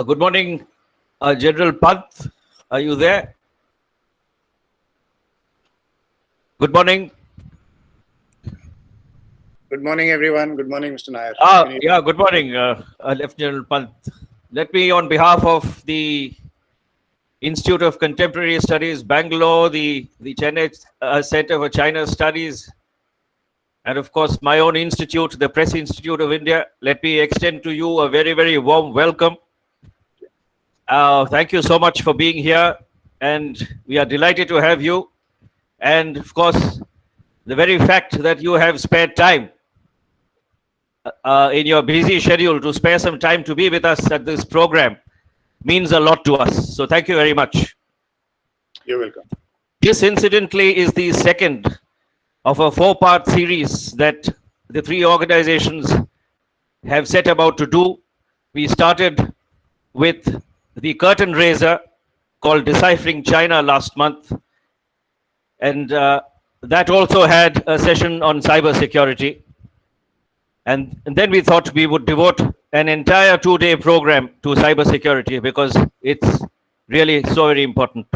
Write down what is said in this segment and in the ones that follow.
Good morning, General Pant. Are you there? Good morning. Good morning, everyone. Good morning, Mr. Nair. Yeah, good morning, Lieutenant General Pant. Let me, on behalf of the Institute of Contemporary Studies, Bangalore, the Chennai Center for China Studies, and of course, my own institute, the Press Institute of India, let me extend to you a very, very warm welcome. Thank you so much for being here, and we are delighted to have you. And of course, the very fact that you have spared time in your busy schedule to spare some time to be with us at this program means a lot to us. So thank you very much. You're welcome. This incidentally is the second of a four-part series that the three organizations have set about to do. We started with the curtain raiser called Deciphering China last month, and that also had a session on cybersecurity. And then we thought we would devote an entire 2-day program to cybersecurity because it's really so very important.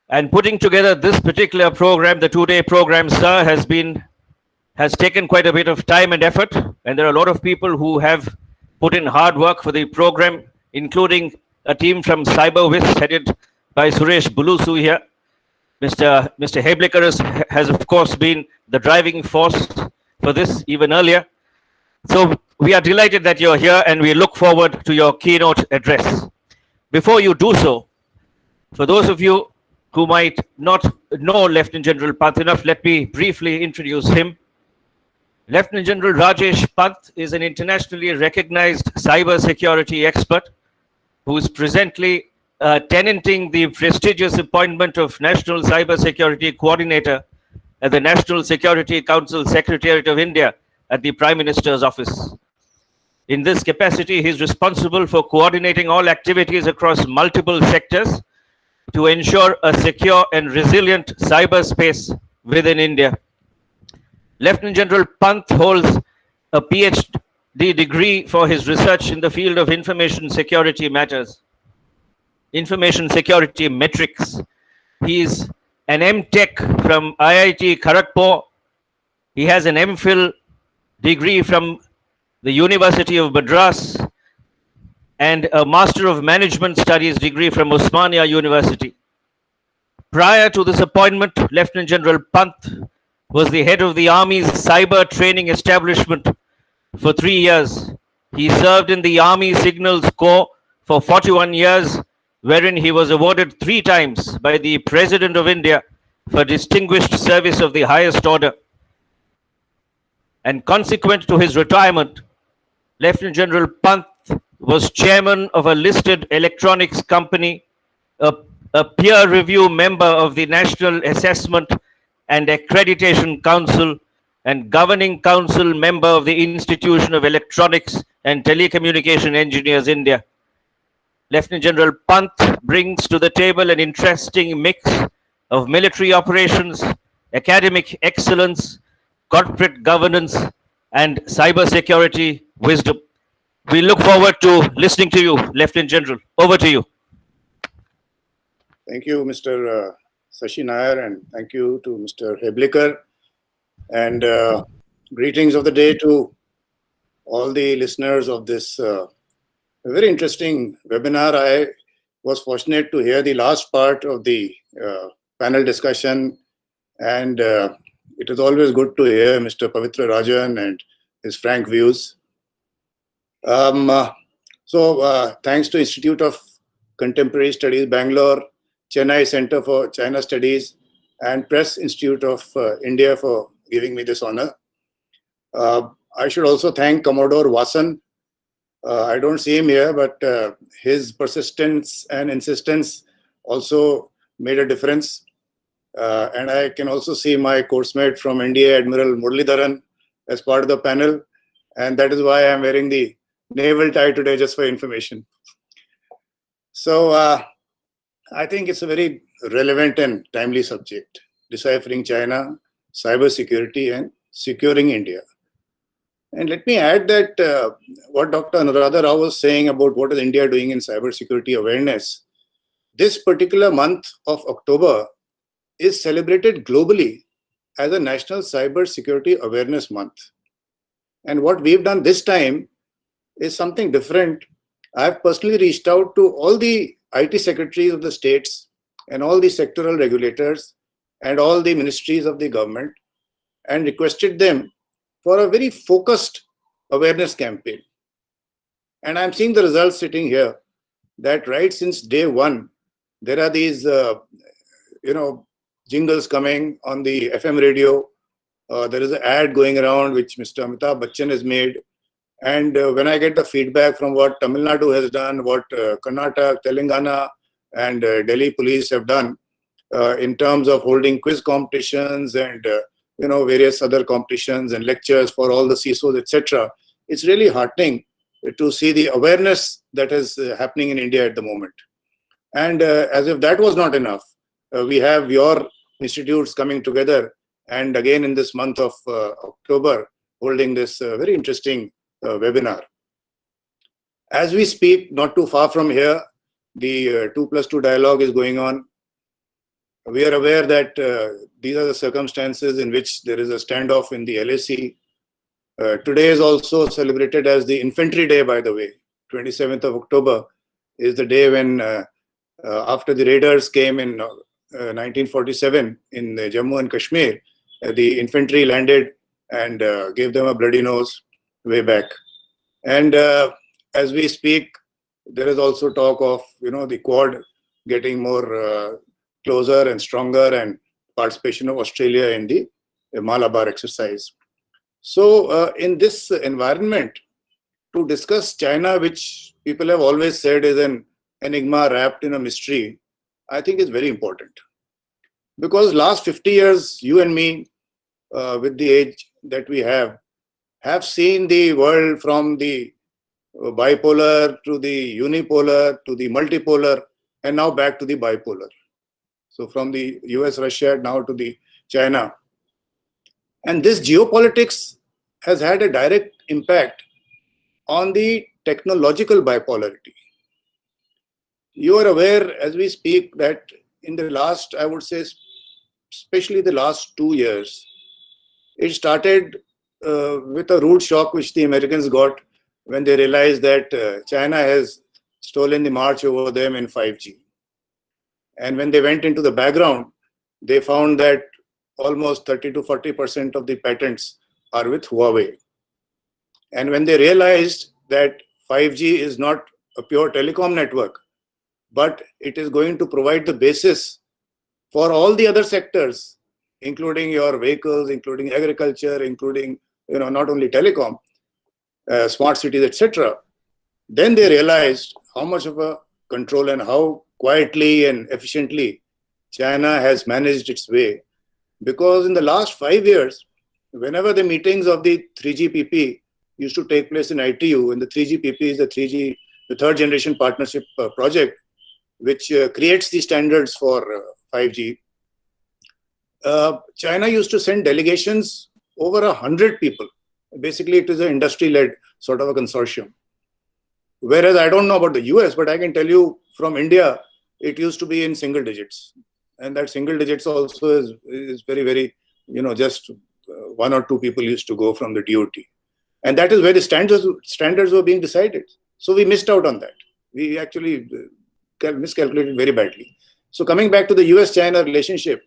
And putting together this particular program, the 2-day program, sir, has taken quite a bit of time and effort. And there are a lot of people who have put in hard work for the program, including a team from CyberWIS headed by Suresh Bulusu here. Mr. Heblikar has, of course, been the driving force for this even earlier. So we are delighted that you're here and we look forward to your keynote address. Before you do so, for those of you who might not know Lieutenant General Pant enough, let me briefly introduce him. Lieutenant General Rajesh Pant is an internationally recognized cybersecurity expert who is presently tenanting the prestigious appointment of National Cybersecurity Coordinator at the National Security Council Secretariat of India at the Prime Minister's office. In this capacity, he is responsible for coordinating all activities across multiple sectors to ensure a secure and resilient cyberspace within India. Lieutenant General Pant holds a PhD degree for his research in the field of information security matters, information security metrics. He is an M.Tech from IIT Kharagpur. He has an MPhil degree from the University of Madras and a Master of Management Studies degree from Osmania University. Prior to this appointment, Lieutenant General Pant was the head of the Army's cyber training establishment for 3 years. He served in the Army Signals Corps for 41 years, wherein he was awarded 3 times by the President of India for distinguished service of the highest order. And consequent to his retirement, Lieutenant General Pant was chairman of a listed electronics company, a peer review member of the National Assessment and Accreditation Council, and governing council member of the Institution of Electronics and Telecommunication Engineers, India. Lieutenant General Pant brings to the table an interesting mix of military operations, academic excellence, corporate governance, and cybersecurity wisdom. We look forward to listening to you, Lieutenant General. Over to you. Thank you, Mr. Sashi Nair, and thank you to Mr. Heblikar. And greetings of the day to all the listeners of this very interesting webinar. I was fortunate to hear the last part of the panel discussion, and it is always good to hear Mr. Pavitra Rajan and his frank views. So thanks to Institute of Contemporary Studies, Bangalore, Chennai Center for China Studies, and Press Institute of India for giving me this honor. I should also thank Commodore Vasan. I don't see him here, but his persistence and insistence also made a difference. And I can also see my coursemate from India, Admiral Muralidharan, as part of the panel. And that is why I'm wearing the naval tie today, just for information. So I think it's a very relevant and timely subject: deciphering China, cybersecurity, and securing India. And let me add that what Dr. Anuradha Rao was saying about what is India doing in cybersecurity awareness, this particular month of October is celebrated globally as a National Cybersecurity Awareness Month. And what we've done this time is something different. I've personally reached out to all the IT secretaries of the states and all the sectoral regulators and all the ministries of the government and requested them for a very focused awareness campaign. And I'm seeing the results sitting here, that right since day one, there are these, jingles coming on the FM radio. There is an ad going around which Mr. Amitabh Bachchan has made. And when I get the feedback from what Tamil Nadu has done, what Karnataka, Telangana, and Delhi police have done in terms of holding quiz competitions and various other competitions and lectures for all the CISOs, etc., it's really heartening to see the awareness that is happening in India at the moment. And as if that was not enough, we have your institutes coming together and again in this month of October holding this very interesting webinar. As we speak, not too far from here, the 2+2 dialogue is going on. We are aware that these are the circumstances in which there is a standoff in the LAC. Today is also celebrated as the Infantry Day, by the way. 27th of October is the day when, after the raiders came in 1947 in Jammu and Kashmir, the infantry landed and gave them a bloody nose way back. And as we speak, there is also talk of the Quad getting more closer and stronger, and participation of Australia in the Malabar exercise. So in this environment, to discuss China, which people have always said is an enigma wrapped in a mystery, I think is very important. Because last 50 years, you and me, with the age that we have seen the world from the bipolar to the unipolar to the multipolar and now back to the bipolar. So from the US, Russia, now to the China. And this geopolitics has had a direct impact on the technological bipolarity. You are aware as we speak that in the last, I would say, especially the last 2 years, it started with a rude shock which the Americans got when they realized that China has stolen the march over them in 5G. And when they went into the background, they found that almost 30 to 40% of the patents are with Huawei. And when they realized that 5G is not a pure telecom network, but it is going to provide the basis for all the other sectors, including your vehicles, including agriculture, including not only telecom, smart cities, etc. Then they realized how much of a control and how quietly and efficiently China has managed its way. Because in the last 5 years, whenever the meetings of the 3GPP used to take place in ITU, and the 3GPP is the third generation partnership project, which creates the standards for 5G. China used to send delegations over 100 people. Basically, it is an industry-led sort of a consortium. Whereas I don't know about the US, but I can tell you from India, it used to be in single digits. And that single digits also is very, very, just 1 or 2 people used to go from the DOT. And that is where the standards were being decided. So we missed out on that. We actually miscalculated very badly. So coming back to the US-China relationship,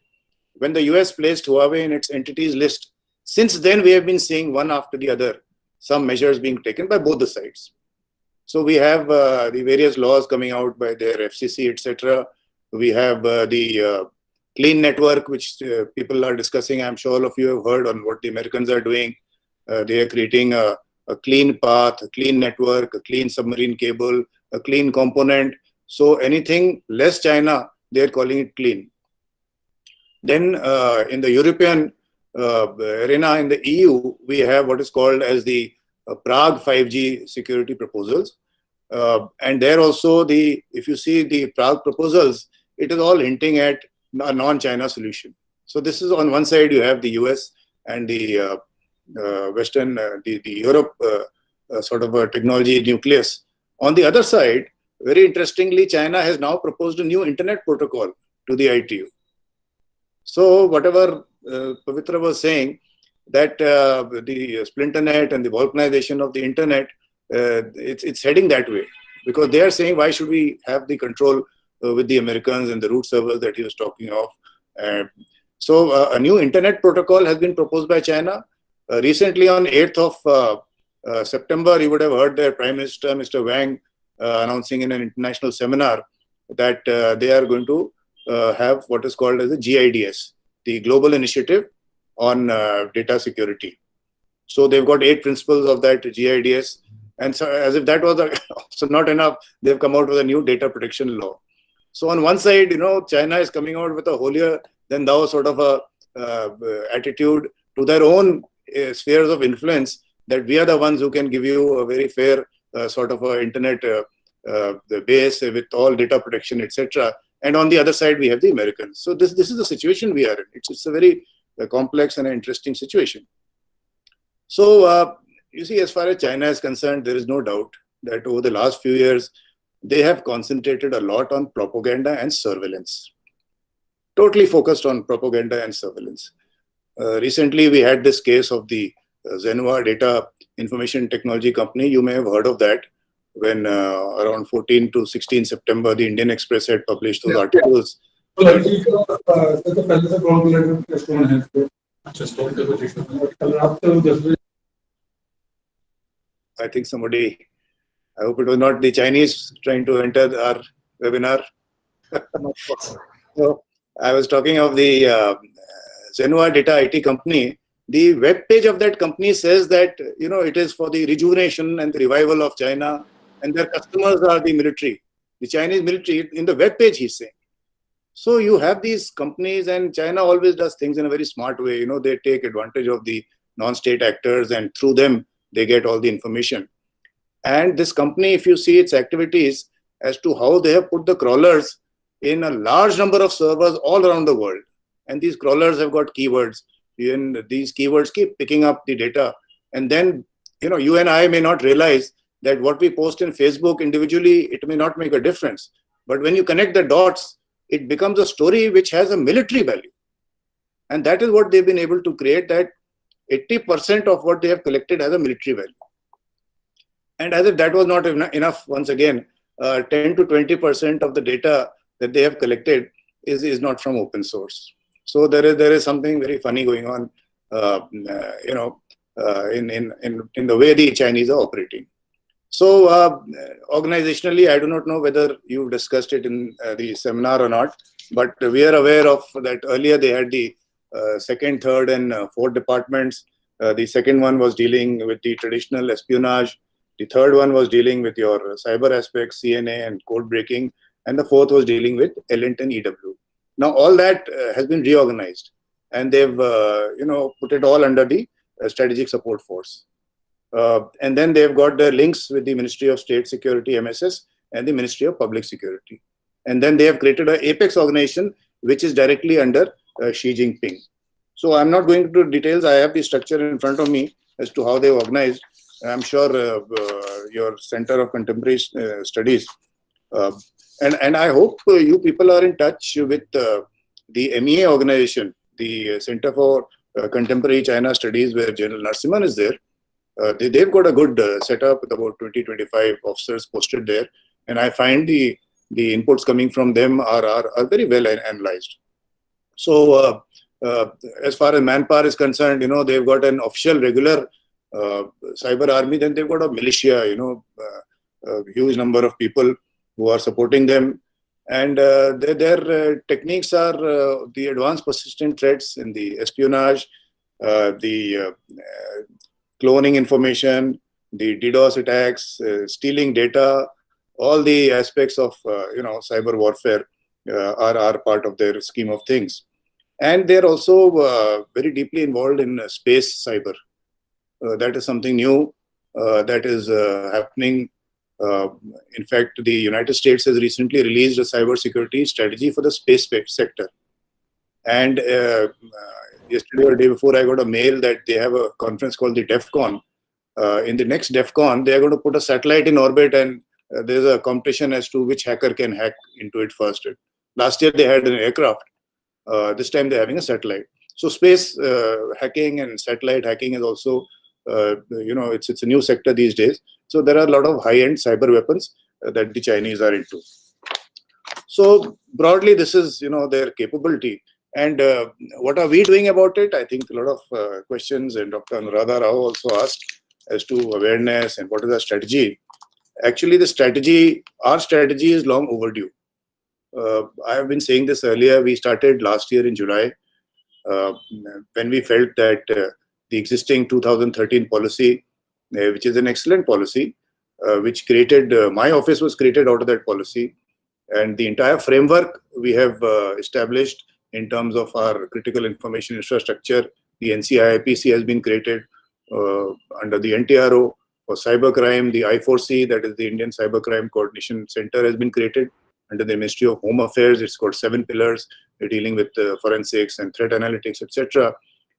when the US placed Huawei in its entities list, since then we have been seeing one after the other, some measures being taken by both the sides. So we have the various laws coming out by their FCC, etc. We have the clean network, which people are discussing. I'm sure all of you have heard on what the Americans are doing. They are creating a clean path, a clean network, a clean submarine cable, a clean component. So anything less China, they're calling it clean. Then in the European arena, in the EU, we have what is called as the Prague 5G security proposals. And there also, if you see the Prague proposals, it is all hinting at a non-China solution. So this is on one side, you have the US and the Western, the Europe sort of a technology nucleus. On the other side, very interestingly, China has now proposed a new internet protocol to the ITU. So whatever Pavitra was saying, that the splinternet and the balkanization of the internet, it's heading that way, because they are saying, why should we have the control with the Americans and the root servers that he was talking of. So a new internet protocol has been proposed by China. Recently on 8th of September, you would have heard their Prime Minister, Mr. Wang, announcing in an international seminar that they are going to have what is called as the GIDS, the Global Initiative on Data Security. So they've got 8 principles of that GIDS. And so as if that was also not enough, they've come out with a new data protection law. So on one side, China is coming out with a holier than thou sort of a attitude to their own spheres of influence, that we are the ones who can give you a very fair sort of a internet base with all data protection, etc. And on the other side, we have the Americans. So this is the situation we are in. It's a very complex and interesting situation. So you see, as far as China is concerned, there is no doubt that over the last few years, they have concentrated a lot on propaganda and surveillance. Totally focused on propaganda and surveillance. Recently, we had this case of the Zenua Data information technology company. You may have heard of that, when around 14 to 16 September, the Indian Express had published those articles. I think somebody, I hope it was not the Chinese trying to enter our webinar. So I was talking of the Zenua Data IT company. The web page of that company says that, it is for the rejuvenation and the revival of China, and their customers are the military, the Chinese military. In the web page, he's saying. So you have these companies, and China always does things in a very smart way. They take advantage of the non-state actors, and through them, they get all the information. And this company, if you see its activities as to how they have put the crawlers in a large number of servers all around the world. And these crawlers have got keywords. Even these keywords keep picking up the data. And then, you and I may not realize that what we post in Facebook individually, it may not make a difference. But when you connect the dots, it becomes a story which has a military value. And that is what they've been able to create, that 80% of what they have collected has a military value. And as if that was not enough, once again, 10 to 20% of the data that they have collected is not from open source. So there is something very funny going on, in the way the Chinese are operating. So organizationally, I do not know whether you've discussed it in the seminar or not, but we are aware of that earlier they had the second, third, and fourth departments. The second one was dealing with the traditional espionage. The third one was dealing with your cyber aspects, CNA and code breaking. And the fourth was dealing with LNT and EW. Now, all that has been reorganized, and they've, put it all under the Strategic Support Force. And then they've got their links with the Ministry of State Security, MSS, and the Ministry of Public Security. And then they have created an apex organization, which is directly under Xi Jinping. So I'm not going into details. I have the structure in front of me as to how they've organized. I'm sure your Center of Contemporary Studies, and I hope you people are in touch with the MEA organization, the Center for Contemporary China Studies, where General Narasimhan is there. They've got a good setup with about 20-25 officers posted there. And I find the inputs coming from them are very well analyzed. So as far as manpower is concerned, they've got an official regular cyber army, then they've got a militia, a huge number of people who are supporting them. And their techniques are the advanced persistent threats in the espionage, the cloning information, the DDoS attacks, stealing data, all the aspects of cyber warfare are part of their scheme of things. And they're also very deeply involved in space cyber. That is something new that is happening. In fact, the United States has recently released a cybersecurity strategy for the space sector. And yesterday or the day before, I got a mail that they have a conference called the DEFCON. In the next DEFCON, they are going to put a satellite in orbit, and there's a competition as to which hacker can hack into it first. Last year, they had an aircraft. This time, they're having a satellite. So space hacking and satellite hacking is also, it's a new sector these days. So there are a lot of high-end cyber weapons that the Chinese are into. So broadly, this is their capability. And what are we doing about it? I think a lot of questions, and Dr. Anuradha Rao also asked as to awareness and what is our strategy. Actually, our strategy is long overdue. I have been saying this earlier. We started last year in July when we felt that the existing 2013 policy, which is an excellent policy, which created, my office was created out of that policy. And the entire framework we have established in terms of our critical information infrastructure. The NCIIPC has been created under the NTRO. For cybercrime, the I4C, that is the Indian Cybercrime Coordination Center, has been created under the Ministry of Home Affairs. It's got 7 pillars dealing with forensics and threat analytics, etc.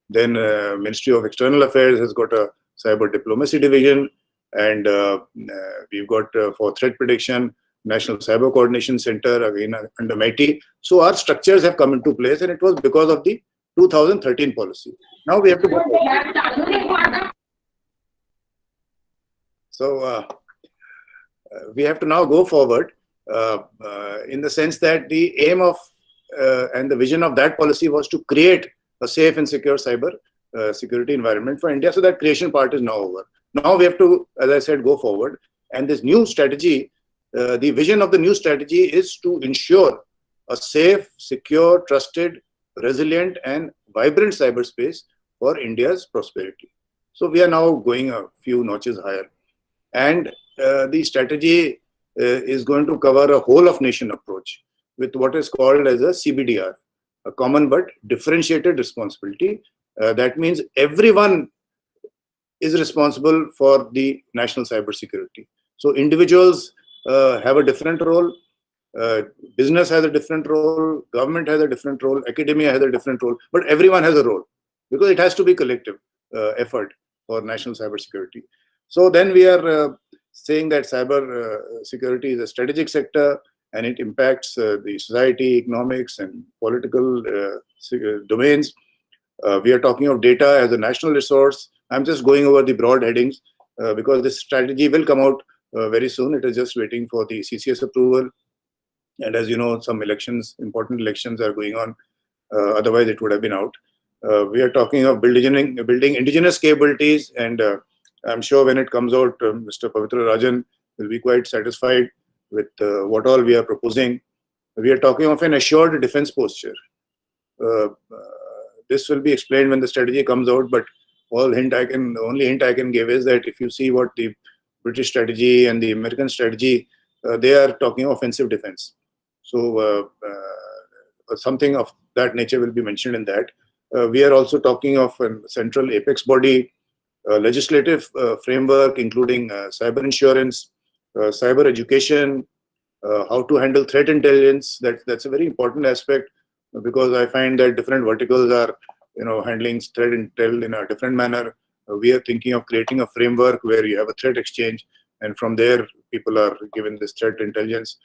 Then Ministry of External Affairs has got a cyber diplomacy division, and we've got for threat prediction, National Cyber Coordination Center, again under MIT. So our structures have come into place, and it was because of the 2013 policy. Now we have to go forward. So we have to now go forward in the sense that the aim of and the vision of that policy was to create a safe and secure cyber security environment for India. So that creation part is now over. Now we have to, as I said, go forward. And this new strategy, the vision of the new strategy is to ensure a safe, secure, trusted, resilient, and vibrant cyberspace for India's prosperity. So we are now going a few notches higher. And the strategy is going to cover a whole of nation approach with what is called as a CBDR, a common but differentiated responsibility. That means everyone is responsible for the national cybersecurity. So individuals have a different role, business has a different role, government has a different role, academia has a different role, but everyone has a role because it has to be collective effort for national cybersecurity. So then we are saying that cyber security is a strategic sector, and it impacts the society, economics, and political domains. We are talking of data as a national resource. I'm just going over the broad headings because this strategy will come out very soon. It is just waiting for the CCS approval. And as you know, some elections, important elections are going on. Otherwise, it would have been out. We are talking of building indigenous capabilities, and I'm sure when it comes out, Mr. Pavitra Rajan will be quite satisfied with what all we are proposing. We are talking of an assured defense posture. This will be explained when the strategy comes out, but the only hint I can give is that if you see what the British strategy and the American strategy, they are talking of offensive defense. So something of that nature will be mentioned in that. We are also talking of a central apex body, legislative framework, including cyber insurance, cyber education, how to handle threat intelligence. That's a very important aspect because I find that different verticals are, handling threat intel in a different manner. We are thinking of creating a framework where you have a threat exchange, and from there people are given this threat intelligence.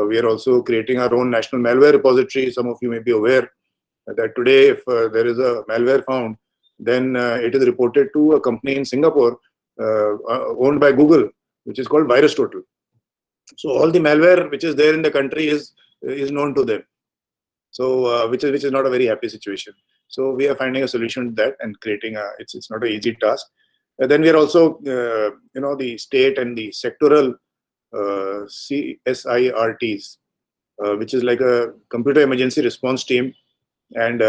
We are also creating our own national malware repository. Some of you may be aware that today, if there is a malware found, then it is reported to a company in Singapore owned by Google, which is called VirusTotal. So all the malware which is there in the country is known to them. So which is not a very happy situation. So we are finding a solution to that and creating it's not an easy task. And then we are also the state and the sectoral CSIRTs, which is like a computer emergency response team. And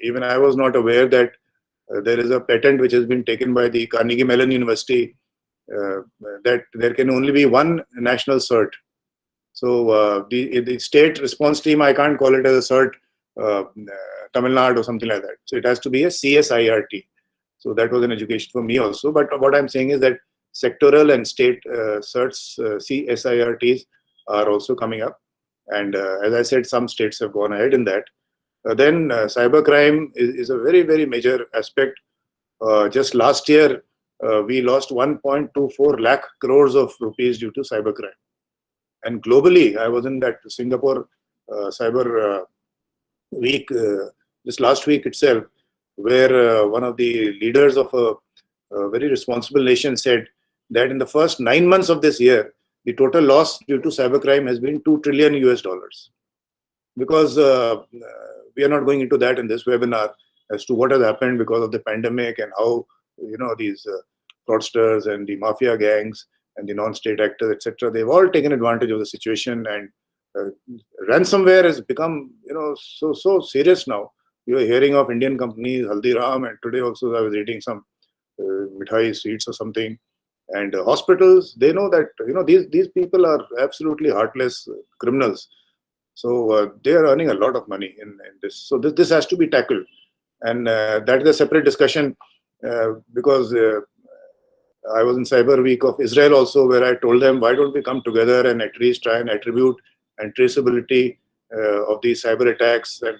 even I was not aware that there is a patent which has been taken by the Carnegie Mellon University that there can only be one national CERT. So the state response team, I can't call it as a CERT Tamil Nadu or something like that. So it has to be a CSIRT. So that was an education for me also. But what I'm saying is that sectoral and state CERTs, CSIRTs are also coming up. And as I said, some states have gone ahead in that. Then cybercrime is a very, very major aspect. Just last year, we lost 1.24 lakh crores of rupees due to cybercrime. And globally, I was in that Singapore cyber week this last week itself, where one of the leaders of a very responsible nation said that in the first 9 months of this year, the total loss due to cybercrime has been $2 trillion US. Because we are not going into that in this webinar as to what has happened because of the pandemic and how these fraudsters and the mafia gangs and the non-state actors, etc., they've all taken advantage of the situation, and ransomware has become so serious now. You are hearing of Indian companies, Haldiram, and today also I was reading some mithai sweets or something. And hospitals, they know that these people are absolutely heartless criminals. So they are earning a lot of money in this. So this has to be tackled, and that is a separate discussion because I was in Cyber Week of Israel also, where I told them, why don't we come together and at least try and attribute and traceability of these cyber attacks, and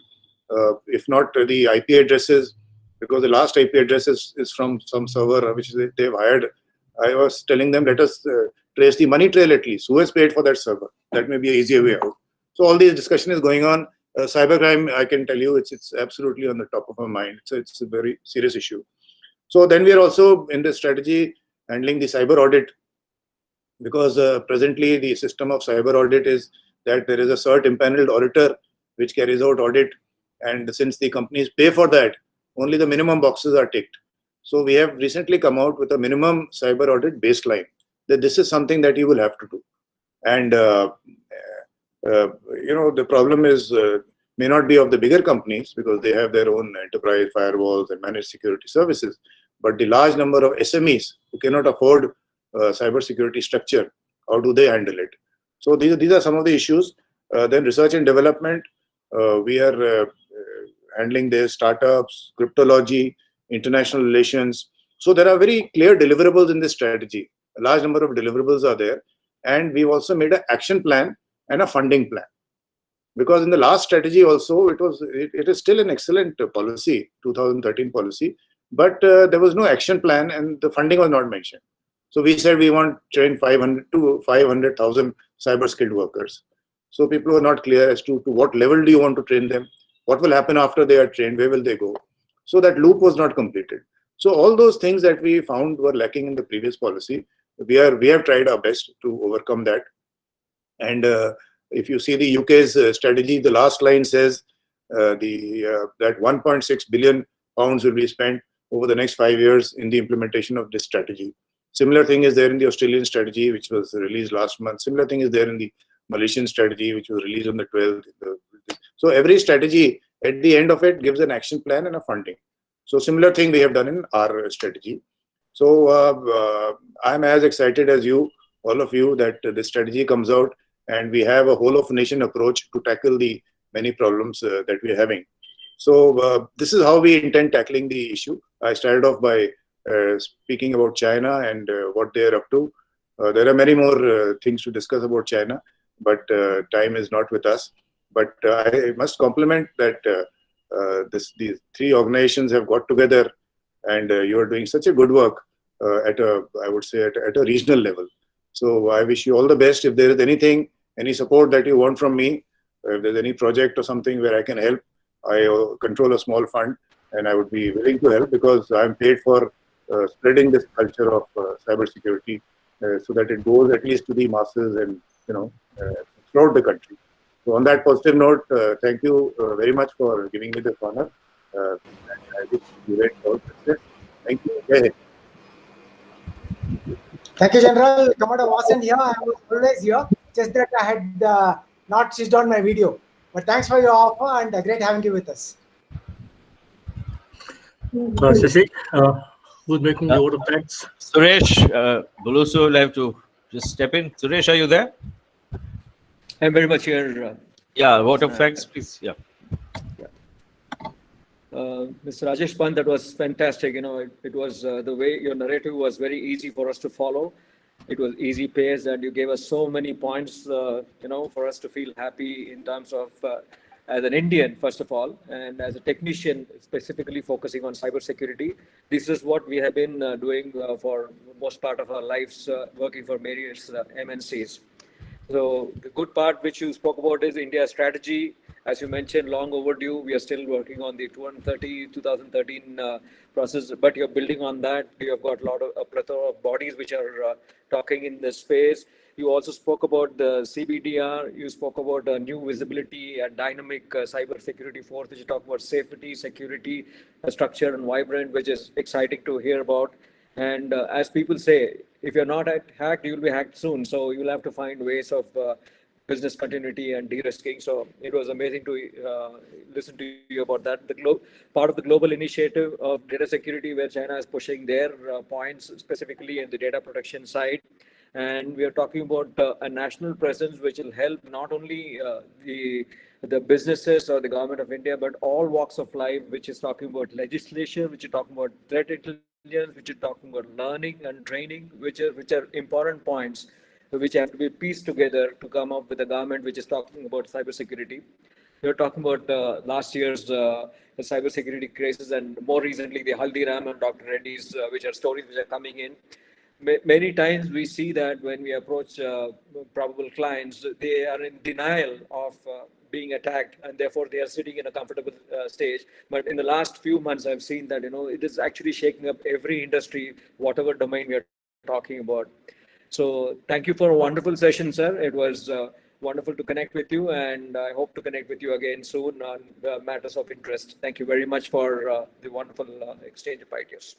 if not the IP addresses, because the last IP address is from some server which they've hired. I was telling them, let us trace the money trail at least. Who has paid for that server? That may be an easier way out. So all these discussion is going on. Cybercrime, I can tell you, it's absolutely on the top of our mind. It's a very serious issue. So then we are also in this strategy handling the cyber audit, because presently the system of cyber audit is that there is a cert impaneled auditor which carries out audit, and since the companies pay for that, only the minimum boxes are ticked. So we have recently come out with a minimum cyber audit baseline, that this is something that you will have to do. And the problem is may not be of the bigger companies because they have their own enterprise firewalls and managed security services, but the large number of SMEs who cannot afford cyber security structure, how do they handle it? So these are some of the issues. Then research and development, we are handling their startups, cryptology, international relations. So there are very clear deliverables in this strategy. A large number of deliverables are there, and we've also made an action plan and a funding plan. Because in the last strategy also, it is still an excellent policy, 2013 policy, but there was no action plan and the funding was not mentioned. So we said we want to train 500 to 500,000 cyber skilled workers. So people were not clear as to what level do you want to train them, what will happen after they are trained, where will they go. So that loop was not completed. So all those things that we found were lacking in the previous policy, we have tried our best to overcome that. And if you see the UK's strategy, the last line says that 1.6 billion pounds will be spent over the next 5 years in the implementation of this strategy. Similar thing is there in the Australian strategy, which was released last month. Similar thing is there in the Malaysian strategy, which was released on the 12th. So every strategy, at the end of it, gives an action plan and a funding. So similar thing we have done in our strategy. So I'm as excited as you, all of you, that this strategy comes out and we have a whole of nation approach to tackle the many problems that we are having. So this is how we intend tackling the issue. I started off by speaking about China and what they are up to. There are many more things to discuss about China, but time is not with us. But I must compliment that these three organizations have got together, and you are doing such a good work I would say at a regional level. So I wish you all the best. If there is anything, any support that you want from me, if there's any project or something where I can help, I control a small fund and I would be willing to help, because I'm paid for spreading this culture of cybersecurity so that it goes at least to the masses and throughout the country. So on that positive note, thank you very much for giving me this honor. I wish you great success. Thank you. Jai Hind. Thank you, General. Commander wasn't here. I was always here. Just that I had not switched on my video. But thanks for your offer and great having you with us. Shashi, who's making the vote of thanks? Suresh, Bulusu will have to just step in. Suresh, are you there? I'm very much here. Yeah, vote of thanks, please. Yeah. Mr. Rajesh Pant, that was fantastic. It was the way your narrative was very easy for us to follow. It was easy pace, and you gave us so many points, for us to feel happy in terms of as an Indian, first of all, and as a technician, specifically focusing on cybersecurity. This is what we have been doing for most part of our lives, working for various MNCs. So the good part which you spoke about is India's strategy. As you mentioned, long overdue. We are still working on the 2013 process, but you're building on that. You have got a plethora of bodies which are talking in this space. You also spoke about the CBDR. You spoke about a new visibility and dynamic cyber security force, which you talk about safety, security, structure, and vibrant, which is exciting to hear about. And as people say, if you're not hacked, you'll be hacked soon. So you'll have to find ways of business continuity and de-risking. So it was amazing to listen to you about that. Part of the global initiative of data security, where China is pushing their points, specifically in the data protection side. And we are talking about a national presence, which will help not only the businesses or the government of India, but all walks of life, which is talking about legislation, which is talking about threat intelligence, which is talking about learning and training, which are important points which have to be pieced together to come up with a government which is talking about cybersecurity. We were talking about last year's cybersecurity crisis, and more recently the Haldiram and Dr. Reddy's, which are stories which are coming in. Many times we see that when we approach probable clients, they are in denial of being attacked, and therefore they are sitting in a comfortable stage. But in the last few months, I've seen that it is actually shaking up every industry, whatever domain we are talking about. So thank you for a wonderful session, sir. It was wonderful to connect with you, and I hope to connect with you again soon on matters of interest. Thank you very much for the wonderful exchange of ideas.